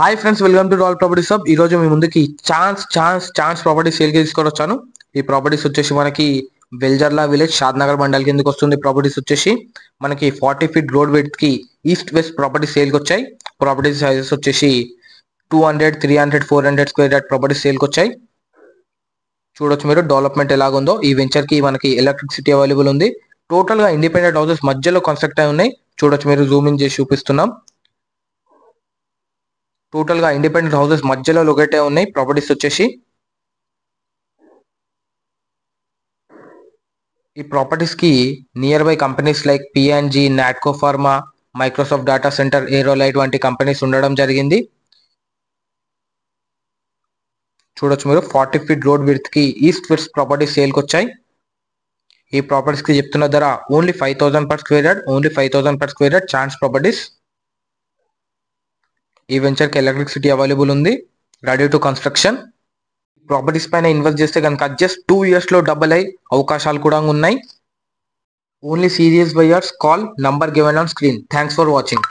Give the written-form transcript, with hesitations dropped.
Hi friends, welcome to all properties hub. ఈ రోజు మీ ముందుకి ఛాన్స్ ప్రాపర్టీ సేల్ కి తీసుకొని వచ్చాను. ఈ ప్రాపర్టీస్ వచ్చేసి మనకి వెల్జర్లా విలేజ్ షాద్నగర్ మండల్ కిందకి వస్తుంది. ప్రాపర్టీస్ వచ్చేసి మనకి 40 ఫీట్ రోడ్ విడ్త్ కి ఈస్ట్ వెస్ట్ ప్రాపర్టీ సేల్ కి వచ్చాయి. ప్రాపర్టీ సైజెస్ వచ్చేసి 200, 300, 400 స్క్వేర్ యార్డ్ ప్రాపర్టీ సేల్ కి వచ్చాయి. చూడొచ్చు మీరు డెవలప్మెంట్ ఎలాగుందో. ఈ వెంచర్ కి మనకి ఎలక్ట్రిసిటీ అవైలబుల్ ఉంది. టోటల్ గా ఇండిపెండెంట్ హౌసెస్ మధ్యలో కన్స్ట్రక్ట్ అయి ఉన్నాయి. చూడొచ్చు మీరు, జూమ్ ఇన్ చేసి చూపిస్తున్నాం. టోటల్ గా ఇండిపెండెంట్ హౌసెస్ మధ్యలో లొకేట్ అయి ఉన్నాయి. ప్రాపర్టీస్ వచ్చేసి ఈ ప్రాపర్టీస్ కి near by companies like PNG, Natco pharma, Microsoft data centre, Aerolite వంటి కంపెనీస్ ఉండడం జరిగింది. చూడొచ్చు మీరు 40 ఫీట్ రోడ్ విడ్త్ కి ఈస్ట్ వెస్ట్ ప్రాపర్టీస్ సేల్ కి వచ్చాయి. ఈ ప్రాపర్టీస్ కి చెప్తున్న ధర only 5,000 per square yard. Only 5,000 per square yard. Chance properties. ఈ వెంచర్ కి ఎలక్ట్రిసిటీ అవైలబుల్ ఉంది. Ready to construction. ప్రాపర్టీస్ పైన ఇన్వెస్ట్ చేస్తే కనుక జస్ట్ 2 years లో డబుల్ అయ్యే అవకాశాలు కూడా ఉన్నాయి. Only serious buyers call number given on screen. Thanks for watching.